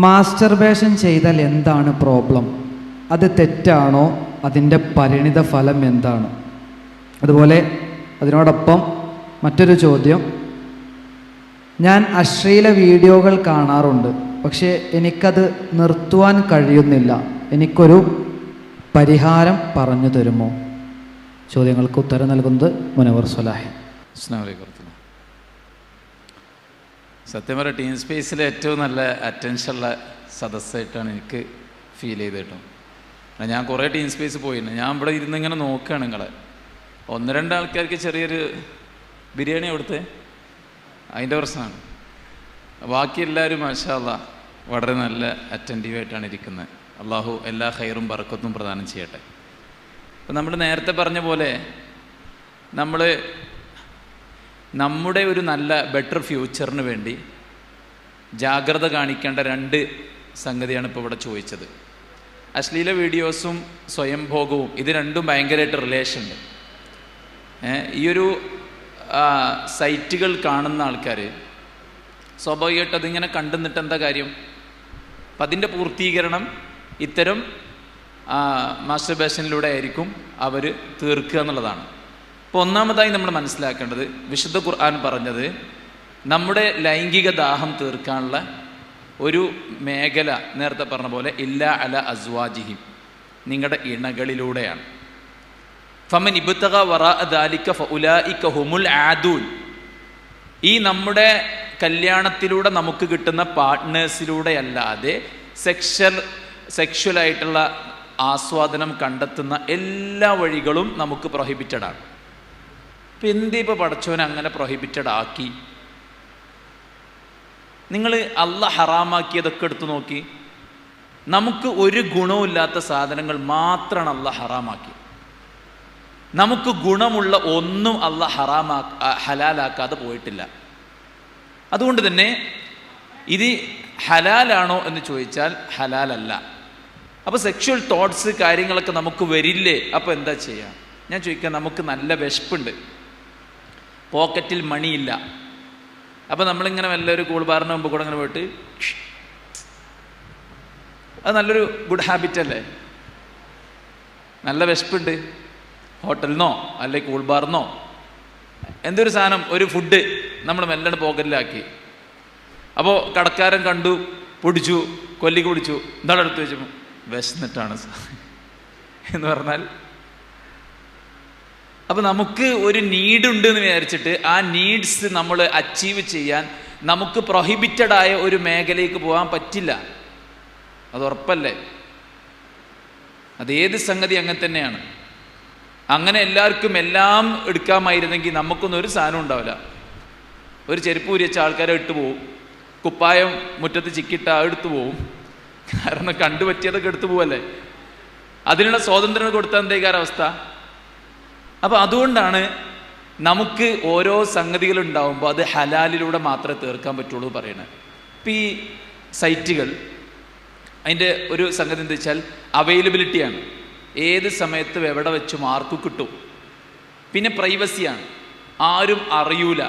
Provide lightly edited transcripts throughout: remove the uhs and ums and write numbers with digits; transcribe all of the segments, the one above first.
Masturbation ചെയ്താൽ എന്താണ് problem? അത് തെറ്റാണോ? അതിൻ്റെ പരിണിത ഫലം എന്താണ്? അതുപോലെ അതിനോടൊപ്പം മറ്റൊരു ചോദ്യം, ഞാൻ അശ്ലീല വീഡിയോകൾ കാണാറുണ്ട്, പക്ഷേ എനിക്കത് നിർത്തുവാൻ കഴിയുന്നില്ല. എനിക്കൊരു പരിഹാരം പറഞ്ഞു തരുമോ? ചോദ്യങ്ങൾക്ക് ഉത്തരം നൽകുന്നത് മുനവർ സ്വലാഹി. അസ്സലാമു അലൈക്കും. സത്യം പറയാം, ടീം സ്പേസിലെ ഏറ്റവും നല്ല അറ്റൻഷനുള്ള സദസ്സായിട്ടാണ് എനിക്ക് ഫീൽ ചെയ്ത് കേട്ടോ. ഞാൻ കുറേ ടീം സ്പേസ് പോയിരുന്നു. ഞാൻ ഇവിടെ ഇരുന്ന് ഇങ്ങനെ നോക്കുകയാണ് നിങ്ങളെ. ഒന്ന് രണ്ട് ആൾക്കാർക്ക് ചെറിയൊരു ബിരിയാണി കൊടുത്ത് അതിൻ്റെ പ്രശ്നമാണ്. ബാക്കി എല്ലാവരും മാഷാ അല്ലാഹ് വളരെ നല്ല അറ്റൻറ്റീവായിട്ടാണ് ഇരിക്കുന്നത്. അള്ളാഹു എല്ലാ ഖൈറും ബറക്കത്തും പ്രദാനം ചെയ്യട്ടെ. അപ്പം നമ്മൾ നേരത്തെ പറഞ്ഞ പോലെ നമ്മുടെ ഒരു നല്ല ബെറ്റർ ഫ്യൂച്ചറിന് വേണ്ടി ജാഗ്രത കാണിക്കേണ്ട രണ്ട് സംഗതിയാണ് ഇപ്പോൾ ഇവിടെ ചോദിച്ചത്. അശ്ലീല വീഡിയോസും സ്വയംഭോഗവും, ഇത് രണ്ടും ഭയങ്കരമായിട്ട് റിലേഷൻ ഉണ്ട്. ഈ ഒരു സൈറ്റുകൾ കാണുന്ന ആൾക്കാർ സ്വാഭാവികമായിട്ട് അതിങ്ങനെ കണ്ടുനിന്നിട്ട് എന്താ കാര്യം? അപ്പം അതിൻ്റെ പൂർത്തീകരണം ഇത്തരം മാസ്റ്റർബേഷനിലൂടെ ആയിരിക്കും അവർ തീർക്കുക എന്നുള്ളതാണ്. അപ്പോൾ ഒന്നാമതായി നമ്മൾ മനസ്സിലാക്കേണ്ടത്, വിശുദ്ധ ഖുർആൻ പറഞ്ഞത് നമ്മുടെ ലൈംഗിക ദാഹം തീർക്കാനുള്ള ഒരു മേഖല നേരത്തെ പറഞ്ഞ പോലെ ഇല്ലാ അല അസ്വാജിഹിം, നിങ്ങളുടെ ഇണകളിലൂടെയാണ്. ഫമൻ ഇബ്തഗ വറാഅ ദാലിക ഫഉലൈക ഹുമുൽ ആദൂൻ. ഈ നമ്മുടെ കല്യാണത്തിലൂടെ നമുക്ക് കിട്ടുന്ന പാർട്ട്നേഴ്സിലൂടെ അല്ലാതെ സെക്ഷുവലായിട്ടുള്ള ആസ്വാദനം കണ്ടെത്തുന്ന എല്ലാ വഴികളും നമുക്ക് പ്രൊഹിബിറ്റഡാണ്. ഇപ്പം എന്തിപ്പോൾ പടച്ചോൻ അങ്ങനെ പ്രൊഹിബിറ്റഡ് ആക്കി? നിങ്ങൾ അള്ളാഹ് ഹറാമാക്കിയതൊക്കെ എടുത്തു നോക്കി. നമുക്ക് ഒരു ഗുണവുമില്ലാത്ത സാധനങ്ങൾ മാത്രമാണ് അള്ളാഹ് ഹറാമാക്കി. നമുക്ക് ഗുണമുള്ള ഒന്നും അള്ളാഹ് ഹലാലാക്കാതെ പോയിട്ടില്ല. അതുകൊണ്ട് തന്നെ ഇത് ഹലാലാണോ എന്ന് ചോദിച്ചാൽ ഹലാലല്ല. അപ്പോൾ സെക്ഷുവൽ തോട്ട്സ് കാര്യങ്ങളൊക്കെ നമുക്ക് വരില്ലേ? അപ്പോൾ എന്താ ചെയ്യുക? ഞാൻ ചോദിക്കാം, നമുക്ക് നല്ല വിശപ്പുണ്ട്, പോക്കറ്റിൽ മണിയില്ല. അപ്പോൾ നമ്മളിങ്ങനെ വല്ലൊരു കൂൾബാറിന് മുമ്പ് കൂടെ ഇങ്ങനെ പോയിട്ട്, അത് നല്ലൊരു ഗുഡ് ഹാബിറ്റ് അല്ലേ? നല്ല വിശപ്പുണ്ട്, ഹോട്ടലിനോ അല്ലെങ്കിൽ കൂൾബാറിനോ എന്തൊരു സാധനം, ഒരു ഫുഡ് നമ്മൾ മെല്ലണ് പോക്കറ്റിലാക്കി. അപ്പോൾ കടക്കാരൻ കണ്ടു, പൊടിച്ചു, കൊല്ലിക്ക് പിടിച്ചു, എന്താണ് എടുത്ത് വെച്ചപ്പോൾ വിശന്നിട്ടാണ് എന്ന് പറഞ്ഞാൽ, അപ്പം നമുക്ക് ഒരു നീഡുണ്ട് എന്ന് വിചാരിച്ചിട്ട് ആ നീഡ്സ് നമ്മൾ അച്ചീവ് ചെയ്യാൻ നമുക്ക് പ്രൊഹിബിറ്റഡായ ഒരു മേഖലയ്ക്ക് പോകാൻ പറ്റില്ല. അത് ഉറപ്പല്ലേ? അതേത് സംഗതി അങ്ങനെ തന്നെയാണ്. അങ്ങനെ എല്ലാവർക്കും എല്ലാം എടുക്കാമായിരുന്നെങ്കിൽ നമുക്കൊന്നും ഒരു സാധനം ഉണ്ടാവില്ല. ഒരു ചെരുപ്പ് ഉരിച്ച ആൾക്കാരെ ഇട്ട് പോവും, കുപ്പായം മുറ്റത്ത് ചിക്കിട്ട എടുത്തു പോവും. കാരണം കണ്ടുപറ്റിയതൊക്കെ എടുത്തു പോവല്ലേ. അതിനുള്ള സ്വാതന്ത്ര്യം കൊടുത്താൽ എന്തേക്കാരവസ്ഥ? അപ്പോൾ അതുകൊണ്ടാണ് നമുക്ക് ഓരോ സംഗതികളുണ്ടാവുമ്പോൾ അത് ഹലാലിലൂടെ മാത്രമേ തീർക്കാൻ പറ്റുള്ളൂ പറയണത്. ഇപ്പം ഈ സൈറ്റുകൾ, അതിൻ്റെ ഒരു സംഗതി എന്താ വെച്ചാൽ അവൈലബിലിറ്റിയാണ്. ഏത് സമയത്തും എവിടെ വെച്ചും ആർക്കും കിട്ടും. പിന്നെ പ്രൈവസിയാണ്, ആരും അറിയൂല.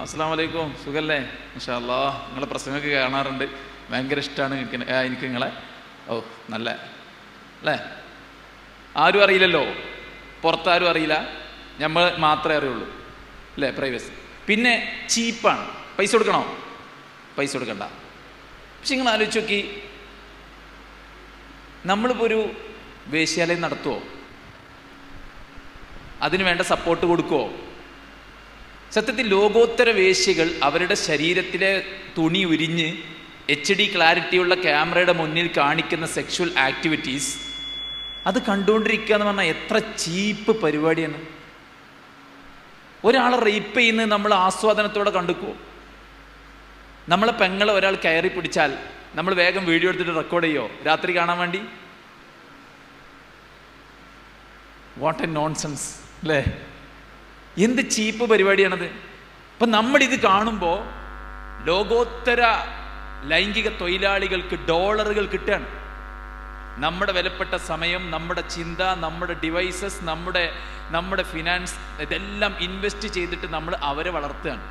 അസ്സലാമു അലൈക്കും, സുഖല്ലേ? മാഷാ അല്ലാഹ്, നിങ്ങളെ പ്രസംഗമൊക്കെ കാണാറുണ്ട്, ഭയങ്കര ഇഷ്ടമാണ് എനിക്ക് നിങ്ങളെ. ഓ നല്ല അല്ലേ? ആരും അറിയില്ലല്ലോ, പുറത്താരും അറിയില്ല, നമ്മൾ മാത്രമേ അറിയുള്ളൂ അല്ലേ? പ്രൈവസി. പിന്നെ ചീപ്പാണ്, പൈസ കൊടുക്കണോ? പൈസ കൊടുക്കണ്ട. പക്ഷെ നിങ്ങൾ ആലോചിച്ച് നോക്കി, നമ്മളിപ്പോൾ ഒരു വേശ്യാലയം നടത്തുമോ? അതിന് വേണ്ട സപ്പോർട്ട് കൊടുക്കുമോ? സത്യത്തിൽ ലോകോത്തര വേശ്യകൾ അവരുടെ ശരീരത്തിലെ തുണി ഉരിഞ്ഞ് HD ക്ലാരിറ്റിയുള്ള ക്യാമറയുടെ മുന്നിൽ കാണിക്കുന്ന സെക്ഷുവൽ ആക്ടിവിറ്റീസ്, അത് കണ്ടുകൊണ്ടിരിക്കുക എന്ന് പറഞ്ഞാൽ എത്ര ചീപ്പ് പരിപാടിയാണ്. ഒരാളെ റേപ്പ് ചെയ്യുന്നത് നമ്മൾ ആസ്വാദനത്തോടെ കണ്ടുക്കുമോ? നമ്മളെ പെങ്ങളെ ഒരാൾ കയറി പിടിച്ചാൽ നമ്മൾ വേഗം വീഡിയോ എടുത്തിട്ട് റെക്കോർഡ് ചെയ്യോ രാത്രി കാണാൻ വേണ്ടി? വാട്ട് എ നോൺസെൻസ് അല്ലേ? എന്ത് ചീപ്പ് പരിപാടിയാണത്. അപ്പം നമ്മളിത് കാണുമ്പോൾ ലോകോത്തര ലൈംഗിക തൊഴിലാളികൾക്ക് ഡോളറുകൾ കിട്ടുകയാണ്. നമ്മുടെ വിലപ്പെട്ട സമയം, നമ്മുടെ ചിന്ത, നമ്മുടെ ഡിവൈസസ്, നമ്മുടെ ഫിനാൻസ്, ഇതെല്ലാം ഇൻവെസ്റ്റ് ചെയ്തിട്ട് നമ്മൾ അവരെ വളർത്തുകയാണ്.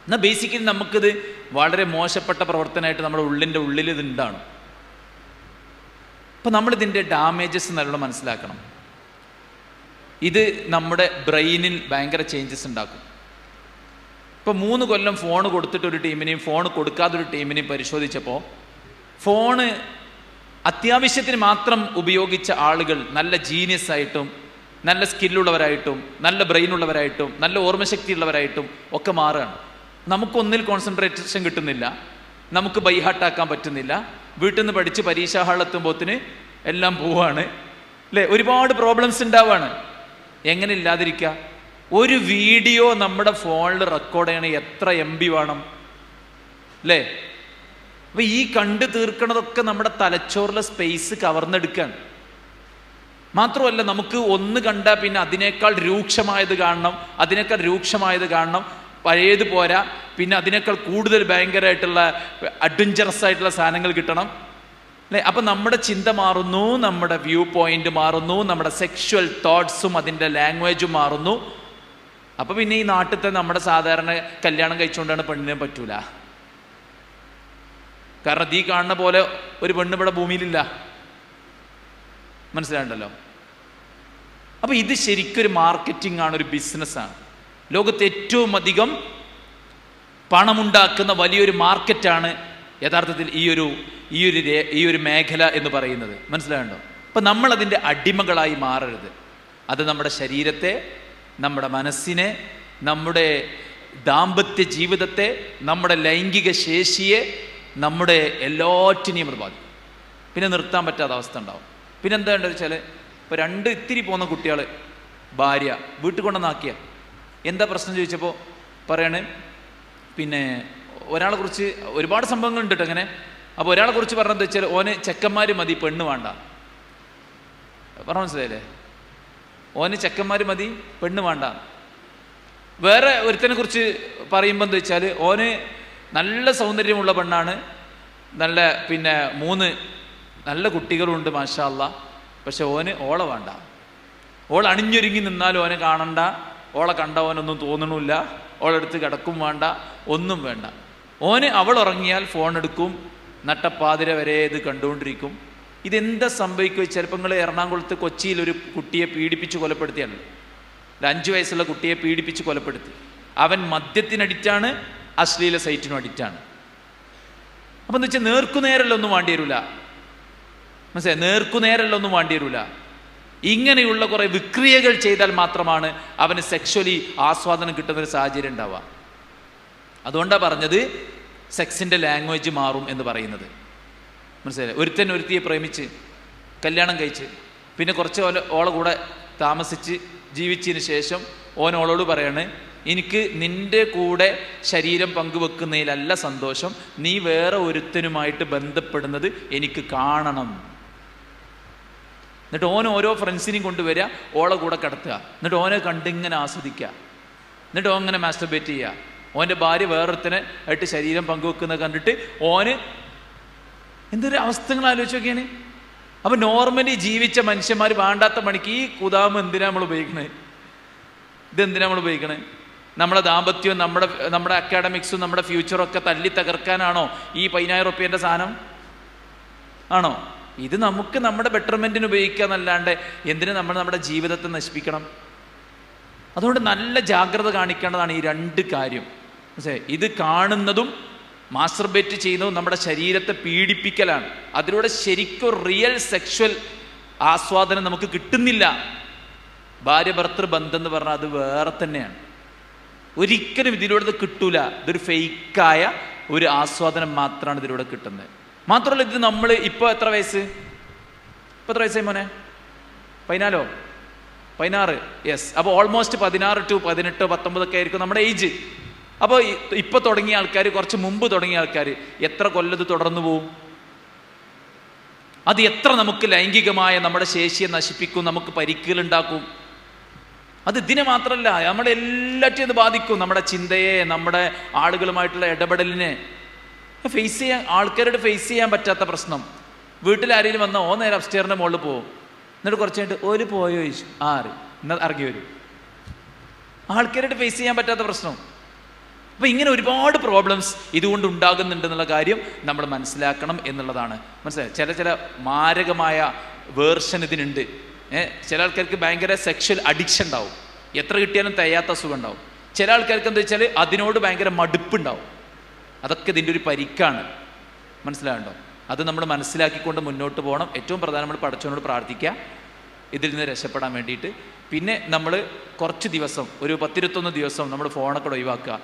എന്നാൽ ബേസിക്കലി നമുക്കിത് വളരെ മോശപ്പെട്ട പ്രവർത്തനമായിട്ട് നമ്മുടെ ഉള്ളിൽ ഇത് ഉണ്ടാണ്. അപ്പോൾ നമ്മളിതിൻ്റെ ഡാമേജസ് നല്ലോണം മനസ്സിലാക്കണം. ഇത് നമ്മുടെ ബ്രെയിനിൽ ഭയങ്കര ചേഞ്ചസ് ഉണ്ടാക്കും. ഇപ്പോൾ 3 കൊല്ലം ഫോൺ കൊടുത്തിട്ടൊരു ടീമിനെയും ഫോൺ കൊടുക്കാതൊരു ടീമിനെയും പരിശോധിച്ചപ്പോൾ ഫോണ് അത്യാവശ്യത്തിന് മാത്രം ഉപയോഗിച്ച ആളുകൾ നല്ല ജീനിയസ് ആയിട്ടും നല്ല സ്കില്ലുള്ളവരായിട്ടും നല്ല ബ്രെയിനുള്ളവരായിട്ടും നല്ല ഓർമ്മശക്തി ഉള്ളവരായിട്ടും ഒക്കെ മാറുകയാണ്. നമുക്കൊന്നിൽ കോൺസെൻട്രേഷൻ കിട്ടുന്നില്ല, നമുക്ക് ബൈഹാർട്ടാക്കാൻ പറ്റുന്നില്ല, വീട്ടിൽ നിന്ന് പഠിച്ച് പരീക്ഷാ ഹാളെത്തുമ്പോഴത്തിന് എല്ലാം പോവാണ് അല്ലേ, ഒരുപാട് പ്രോബ്ലംസ് ഉണ്ടാവുകയാണ്. എങ്ങനെ ഇല്ലാതിരിക്കുക? ഒരു വീഡിയോ നമ്മുടെ ഫോണിൽ റെക്കോർഡ് ചെയ്യണ എത്ര MB വേണം അല്ലേ? അപ്പൊ ഈ കണ്ടു തീർക്കണതൊക്കെ നമ്മുടെ തലച്ചോറിലെ സ്പേസ് കവർന്നെടുക്കാൻ. മാത്രമല്ല, നമുക്ക് ഒന്ന് കണ്ടാൽ പിന്നെ അതിനേക്കാൾ രൂക്ഷമായത് കാണണം, പഴയത് പോരാ, പിന്നെ അതിനേക്കാൾ കൂടുതൽ ഭയങ്കരമായിട്ടുള്ള അഡ്വഞ്ചറസ് ആയിട്ടുള്ള സാധനങ്ങൾ കിട്ടണം അല്ലേ? അപ്പം നമ്മുടെ ചിന്ത മാറുന്നു, നമ്മുടെ വ്യൂ പോയിന്റ് മാറുന്നു, നമ്മുടെ സെക്ഷുവൽ തോട്ട്സും അതിൻ്റെ ലാംഗ്വേജും മാറുന്നു. അപ്പം പിന്നെ ഈ നാട്ടിലത്തെ നമ്മുടെ സാധാരണ കല്യാണം കഴിച്ചുകൊണ്ടാണ് പെണ്ണിനെ പറ്റൂല. കാരണം ഈ കാണുന്ന പോലെ ഒരു പെണ്ണ് ഇവിടെ ഭൂമിയിലില്ല. മനസ്സിലാണ്ടല്ലോ? അപ്പം ഇത് ശരിക്കൊരു മാർക്കറ്റിംഗ് ആണ്, ഒരു ബിസിനസ്സാണ്. ലോകത്ത് ഏറ്റവും അധികം പണമുണ്ടാക്കുന്ന വലിയൊരു മാർക്കറ്റാണ് യഥാർത്ഥത്തിൽ ഈ ഒരു മേഖല എന്ന് പറയുന്നത്. മനസ്സിലാകണ്ടോ? അപ്പം നമ്മളതിൻ്റെ അടിമകളായി മാറരുത്. അത് നമ്മുടെ ശരീരത്തെ, നമ്മുടെ മനസ്സിനെ, നമ്മുടെ ദാമ്പത്യ ജീവിതത്തെ, നമ്മുടെ ലൈംഗിക ശേഷിയെ, നമ്മുടെ എല്ലാറ്റിനെയും അത് ബാധിക്കും. പിന്നെ നിർത്താൻ പറ്റാത്ത അവസ്ഥ ഉണ്ടാവും. പിന്നെ എന്താ വേണ്ടത് വെച്ചാൽ, ഇപ്പോൾ 2 ഇത്തിരി പോകുന്ന കുട്ടികൾ ഭാര്യ വീട്ടിൽ കൊണ്ടുവന്നാക്കിയ എന്താ പ്രശ്നം ചോദിച്ചപ്പോൾ പറയാണ്, പിന്നെ ഒരാളെ കുറിച്ച് ഒരുപാട് സംഭവങ്ങളുണ്ട് കേട്ടോ അങ്ങനെ. അപ്പോൾ ഒരാളെ കുറിച്ച് പറഞ്ഞത് വെച്ചാൽ ഓന് ചെക്കന്മാർ മതി, പെണ്ണ് വേണ്ട. പറഞ്ഞ മനസ്സിലായില്ലേ? ഓന് ചെക്കന്മാർ മതി, പെണ്ണ് വേണ്ട. വേറെ ഒരുത്തനെ കുറിച്ച് പറയുമ്പോൾ എന്താ വെച്ചാൽ, ഓന് നല്ല സൗന്ദര്യമുള്ള പെണ്ണാണ്, നല്ല പിന്നെ 3 നല്ല കുട്ടികളുണ്ട് മാഷാ അല്ലാ, പക്ഷെ ഓളെ വേണ്ട. ഓൾ അണിഞ്ഞൊരുങ്ങി നിന്നാലും ഓനെ കാണണ്ട, ഓളെ കണ്ട ഓനൊന്നും തോന്നണില്ല, ഓളെടുത്ത് കിടക്കും വേണ്ട, ഒന്നും വേണ്ട. അവൾ ഉറങ്ങിയാൽ ഫോൺ എടുക്കും, നട്ടപ്പാതിര വരെ ഇത് കണ്ടുകൊണ്ടിരിക്കും. ഇതെന്താ സംഭവിക്കുക? ചിലപ്പോൾ നിങ്ങൾ എറണാകുളത്ത് കൊച്ചിയിൽ ഒരു കുട്ടിയെ പീഡിപ്പിച്ച് കൊലപ്പെടുത്തിയാണ്. ഒരു 5 വയസ്സുള്ള കുട്ടിയെ പീഡിപ്പിച്ച് കൊലപ്പെടുത്തി. അവൻ മദ്യത്തിന് അഡിക്റ്റാണ്, അശ്ലീല സൈറ്റിനും അഡിക്റ്റാണ്. അപ്പം എന്ന് വെച്ചാൽ നേർക്കുനേരല്ലൊന്നും വേണ്ടി വരില്ല. മനസ്സിലായി? നേർക്കുനേരല്ലൊന്നും വേണ്ടി വരില്ല. ഇങ്ങനെയുള്ള കുറേ വിക്രിയകൾ ചെയ്താൽ മാത്രമാണ് അവന് സെക്ഷലി ആസ്വാദനം കിട്ടുന്നൊരു സാഹചര്യം ഉണ്ടാവുക. അതുകൊണ്ടാണ് പറഞ്ഞത് സെക്സിൻ്റെ ലാംഗ്വേജ് മാറും എന്ന് പറയുന്നത്. മനസ്സിലായി? ഒരുത്തിയെ പ്രേമിച്ച് കല്യാണം കഴിച്ച് പിന്നെ കുറച്ച് ഓളെ കൂടെ താമസിച്ച് ജീവിച്ചതിന് ശേഷം ഓളോട് പറയാണ്, എനിക്ക് നിൻ്റെ കൂടെ ശരീരം പങ്കുവെക്കുന്നതിലല്ല സന്തോഷം, നീ വേറെ ഒരുത്തനുമായിട്ട് ബന്ധപ്പെടുന്നത് എനിക്ക് കാണണം. എന്നിട്ട് ഓരോ ഫ്രണ്ട്സിനെയും കൊണ്ടുവരിക, ഓളെ കൂടെ കിടത്തുക, എന്നിട്ട് ഓനെ കണ്ടിങ്ങനെ ആസ്വദിക്കുക, എന്നിട്ട് ഓങ്ങനെ മാസ്റ്റർബേറ്റ് ചെയ്യുക. ഓൻ്റെ ഭാര്യ വേറൊരുത്തനെ ആയിട്ട് ശരീരം പങ്കുവെക്കുന്നത് കണ്ടിട്ട് എന്തൊരു അവസ്ഥകൾ ആലോചിച്ച് നോക്കിയാണ്. അപ്പം നോർമലി ജീവിച്ച മനുഷ്യന്മാർ വേണ്ടാത്ത പണിക്ക് ഈ കുതാമ് എന്തിനാ നമ്മൾ ഉപയോഗിക്കണേ? ഇതെന്തിനാ നമ്മൾ ഉപയോഗിക്കണേ? നമ്മുടെ ദാമ്പത്യവും നമ്മുടെ അക്കാഡമിക്സും നമ്മുടെ ഫ്യൂച്ചറും ഒക്കെ തല്ലി തകർക്കാനാണോ ഈ 10,000 റുപ്യേൻ്റെ സാധനം? ആണോ? ഇത് നമുക്ക് നമ്മുടെ ബെറ്റർമെൻറ്റിന് ഉപയോഗിക്കുക എന്നല്ലാണ്ട് എന്തിനു നമ്മൾ നമ്മുടെ ജീവിതത്തെ നശിപ്പിക്കണം? അതുകൊണ്ട് നല്ല ജാഗ്രത കാണിക്കേണ്ടതാണ് ഈ 2 കാര്യം. മനസ്സിലായി? ഇത് കാണുന്നതും മാസ്റ്റർബേറ്റ് ചെയ്യുന്നതും നമ്മുടെ ശരീരത്തെ പീഡിപ്പിക്കലാണ്. അതിലൂടെ ശരിക്കും റിയൽ സെക്ഷൽ ആസ്വാദനം നമുക്ക് കിട്ടുന്നില്ല. ഭാര്യ ഭർത്തൃ ബന്ധം എന്ന് പറഞ്ഞാൽ അത് വേറെ തന്നെയാണ്. ഒരിക്കലും ഇതിലൂടെ ഇത് കിട്ടൂല. ഇതൊരു ഫേക്കായ ഒരു ആസ്വാദനം മാത്രമാണ് ഇതിലൂടെ കിട്ടുന്നത്. മാത്രമല്ല, ഇത് നമ്മൾ ഇപ്പോൾ എത്ര വയസ്സായി മോനെ? 14 യെസ്. അപ്പോൾ ഓൾമോസ്റ്റ് 16 to 18, 19 ഒക്കെ ആയിരിക്കും നമ്മുടെ ഏജ്. അപ്പോൾ ഇപ്പോൾ തുടങ്ങിയ ആൾക്കാർ, കുറച്ച് മുമ്പ് തുടങ്ങിയ ആൾക്കാർ എത്ര കൊല്ലത് തുടർന്നു പോവും? അത് എത്ര നമുക്ക് ലൈംഗികമായ നമ്മുടെ ശേഷിയെ നശിപ്പിക്കും, നമുക്ക് പരിക്കുകളുണ്ടാക്കും. അത് ഇതിനെ മാത്രമല്ല, നമ്മുടെ എല്ലാറ്റിനും ഇത് ബാധിക്കും. നമ്മുടെ ചിന്തയെ, നമ്മുടെ ആളുകളുമായിട്ടുള്ള ഇടപെടലിനെ ആൾക്കാരോട് ഫേസ് ചെയ്യാൻ പറ്റാത്ത പ്രശ്നം. വീട്ടിൽ ആരെങ്കിലും വന്നാൽ നേരെ അപ്സ്റ്റെയറിൻ്റെ മുകളിൽ പോകും. എന്നിട്ട് കുറച്ച് കഴിഞ്ഞിട്ട് പോയോ ചോദിച്ചു, എന്നാൽ ഇറങ്ങി വരും. ആൾക്കാരോട് ഫേസ് ചെയ്യാൻ പറ്റാത്ത പ്രശ്നം. അപ്പോൾ ഇങ്ങനെ ഒരുപാട് പ്രോബ്ലംസ് ഇതുകൊണ്ട് ഉണ്ടാകുന്നുണ്ടെന്നുള്ള കാര്യം നമ്മൾ മനസ്സിലാക്കണം എന്നുള്ളതാണ്. മനസ്സിലായി? ചില മാരകമായ വേർഷൻ ഇതിനുണ്ട്. ചില ആൾക്കാർക്ക് ഭയങ്കര സെക്ഷൽ അഡിക്ഷൻ ഉണ്ടാവും, എത്ര കിട്ടിയാലും തികയാത്ത സുഖം ഉണ്ടാവും. ചില ആൾക്കാർക്ക് എന്താ വെച്ചാൽ അതിനോട് ഭയങ്കര മടുപ്പുണ്ടാവും. അതൊക്കെ ഇതിൻ്റെ ഒരു പരിക്കാണ്. മനസ്സിലാകണ്ടോ? അത് നമ്മൾ മനസ്സിലാക്കിക്കൊണ്ട് മുന്നോട്ട് പോകണം. ഏറ്റവും പ്രധാനം നമ്മൾ പടച്ചവനോട് പ്രാർത്ഥിക്കുക ഇതിൽ നിന്ന് രക്ഷപ്പെടാൻ വേണ്ടിയിട്ട്. പിന്നെ നമ്മൾ കുറച്ച് ദിവസം, ഒരു 10-21 ദിവസം നമ്മൾ ഫോണൊക്കെ ഒഴിവാക്കുക,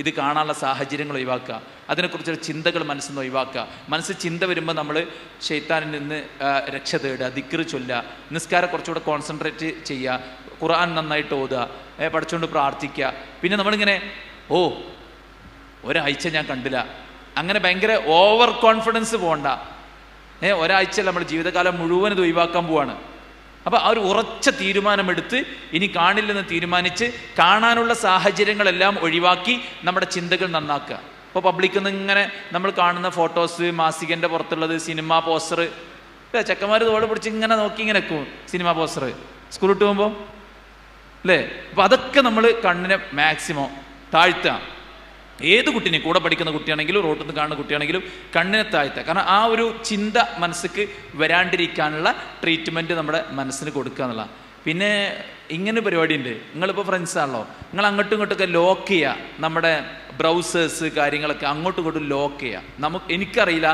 ഇത് കാണാനുള്ള സാഹചര്യങ്ങൾ ഒഴിവാക്കുക, അതിനെക്കുറിച്ചുള്ള ചിന്തകൾ മനസ്സിൽ നിന്ന് ഒഴിവാക്കുക. മനസ്സിൽ ചിന്ത വരുമ്പോൾ നമ്മൾ ശൈത്താനിൽ നിന്ന് രക്ഷ തേടുക, ദിക്ർ ചൊല്ലുക, നിസ്കാരം കുറച്ചുകൂടെ കോൺസെൻട്രേറ്റ് ചെയ്യുക, ഖുർആൻ നന്നായിട്ട് ഓതുക, പഠിച്ചുകൊണ്ട് പ്രാർത്ഥിക്കുക. പിന്നെ നമ്മളിങ്ങനെ ഒരാഴ്ച ഞാൻ കണ്ടില്ല, അങ്ങനെ ഭയങ്കര ഓവർ കോൺഫിഡൻസ് പോകണ്ട. ഒരാഴ്ച നമ്മൾ ജീവിതകാലം മുഴുവൻ ഇത് ഒഴിവാക്കാൻ പോവാണ്. അപ്പോൾ ആ ഒരു ഉറച്ച തീരുമാനമെടുത്ത് ഇനി കാണില്ലെന്ന് തീരുമാനിച്ച് കാണാനുള്ള സാഹചര്യങ്ങളെല്ലാം ഒഴിവാക്കി നമ്മുടെ ചിന്തകൾ നന്നാക്കുക. ഇപ്പോൾ പബ്ലിക്കിൽ നിന്ന് ഇങ്ങനെ നമ്മൾ കാണുന്ന ഫോട്ടോസ്, മാസികൻ്റെ പുറത്തുള്ളത്, സിനിമ പോസ്റ്റർ, ചെക്കന്മാർ തോട് പിടിച്ച് ഇങ്ങനെ നോക്കി ഇങ്ങനെ വെക്കും സിനിമ പോസ്റ്റർ സ്കൂളിട്ട് പോകുമ്പോൾ, അല്ലേ? അപ്പോൾ അതൊക്കെ നമ്മൾ കണ്ണിനെ മാക്സിമം താഴ്ത്തുക. ഏത് കുട്ടീനെയും, കൂടെ പഠിക്കുന്ന കുട്ടിയാണെങ്കിലും റോട്ടിൽ നിന്ന് കാണുന്ന കുട്ടിയാണെങ്കിലും കണ്ണിനെ താഴ്ത്തുക. കാരണം ആ ഒരു ചിന്ത മനസ്സിക്ക് വരാണ്ടിരിക്കാനുള്ള ട്രീറ്റ്മെൻറ്റ് നമ്മുടെ മനസ്സിന് കൊടുക്കുക എന്നുള്ള. പിന്നെ ഇങ്ങനെ പരിപാടിയുണ്ട്. നിങ്ങളിപ്പോൾ ഫ്രണ്ട്സാണല്ലോ, നിങ്ങൾ അങ്ങോട്ടും ഇങ്ങോട്ടൊക്കെ ലോക്ക് ചെയ്യുക. നമ്മുടെ ബ്രൗസേഴ്സ് കാര്യങ്ങളൊക്കെ അങ്ങോട്ടും ഇങ്ങോട്ടും ലോക്ക് ചെയ്യുക. എനിക്കറിയില്ല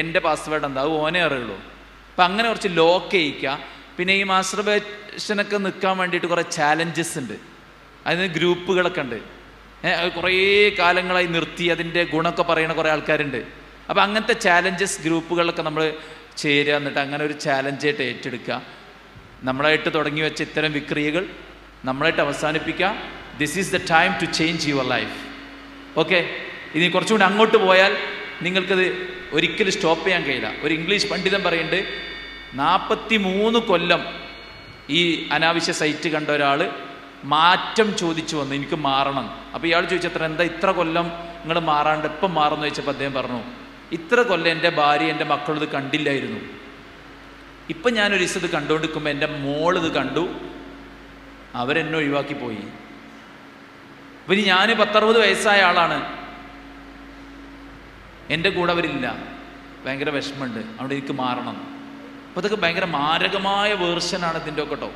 എൻ്റെ പാസ്വേഡ് എന്താ, അത് ഓനെ അറിയുള്ളൂ. അപ്പം അങ്ങനെ കുറച്ച് ലോക്ക് ചെയ്യിക്കുക. പിന്നെ ഈ മാസ്റ്റർബേഷനൊക്കെ നിൽക്കാൻ വേണ്ടിയിട്ട് കുറേ ചാലഞ്ചസ് ഉണ്ട്. അതിന് ഗ്രൂപ്പുകളൊക്കെ ഉണ്ട്. കുറേ കാലങ്ങളായി നിർത്തി അതിൻ്റെ ഗുണമൊക്കെ പറയുന്ന കുറേ ആൾക്കാരുണ്ട്. അപ്പോൾ അങ്ങനത്തെ ചാലഞ്ചസ് ഗ്രൂപ്പുകളിലൊക്കെ നമ്മൾ ചേരുക, എന്നിട്ട് അങ്ങനെ ഒരു ചാലഞ്ചായിട്ട് ഏറ്റെടുക്കുക. നമ്മളായിട്ട് തുടങ്ങി വെച്ച ഇത്തരം വിക്രിയകൾ നമ്മളായിട്ട് അവസാനിപ്പിക്കുക. This is the time to change your life. Okay, ഇനി കുറച്ചുകൂടി അങ്ങോട്ട് പോയാൽ നിങ്ങൾക്കത് ഒരിക്കലും സ്റ്റോപ്പ് ചെയ്യാൻ കഴിയില്ല. ഒരു ഇംഗ്ലീഷ് പണ്ഡിതൻ പറയുന്നുണ്ട്, 43 കൊല്ലം ഈ അനാവശ്യ സൈറ്റ് കണ്ട ഒരാൾ മാറ്റം ചോദിച്ചു വന്നു, എനിക്ക് മാറണം. അപ്പോൾ ഇയാൾ ചോദിച്ചത്ര എന്താ ഇത്ര കൊല്ലം നിങ്ങൾ മാറാണ്ട് എപ്പം മാറുമെന്ന് ചോദിച്ചപ്പോൾ അദ്ദേഹം പറഞ്ഞു, ഇത്ര കൊല്ലം എൻ്റെ ഭാര്യ എൻ്റെ മക്കളിത് കണ്ടില്ലായിരുന്നു. ഇപ്പം ഞാനൊരു ദിവസം ഇത് കണ്ടുകൊണ്ടിരിക്കുമ്പോൾ എൻ്റെ മോളിത് കണ്ടു, അവരെന്നെ ഒഴിവാക്കി പോയി. അപ്പം ഇനി ഞാൻ 10-60 വയസ്സായ ആളാണ്, എൻ്റെ കൂടെ അവരില്ല, ഭയങ്കര വിഷമമുണ്ട്, അവിടെ എനിക്ക് മാറണം. അപ്പോൾ ഇതൊക്കെ ഭയങ്കര മാരകമായ വേർഷനാണ് ഇതിൻ്റെ ഒക്കെ കേട്ടോ.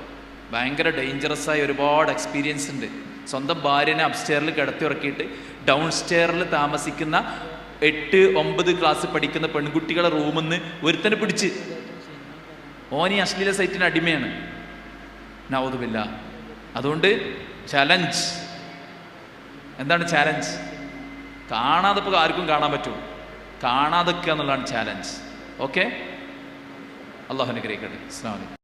ഭയങ്കര ഡേഞ്ചറസായ ഒരുപാട് എക്സ്പീരിയൻസ് ഉണ്ട്. സ്വന്തം ഭാര്യനെ അപ്സ്റ്റെയറിൽ കിടത്തി ഉറക്കിയിട്ട് ഡൗൺ സ്റ്റെയറിൽ താമസിക്കുന്ന 8-9 ക്ലാസ് പഠിക്കുന്ന പെൺകുട്ടികളെ റൂമിൽ നിന്ന് ഒരുത്തനെ പിടിച്ച് ഓനി അശ്ലീല സൈറ്റിന് അടിമയാണ്. നൗദുബില്ല. അതുകൊണ്ട് ചലഞ്ച് എന്താണ്? ചാലഞ്ച് കാണാതെ ഇപ്പോൾ ആർക്കും കാണാൻ പറ്റും, കാണാതൊക്കെ എന്നുള്ളതാണ് ചാലഞ്ച്. ഓക്കെ, അള്ളാഹു അനുഗ്രഹിക്കട്ടെ. അസ്സലാമു അലൈക്കും.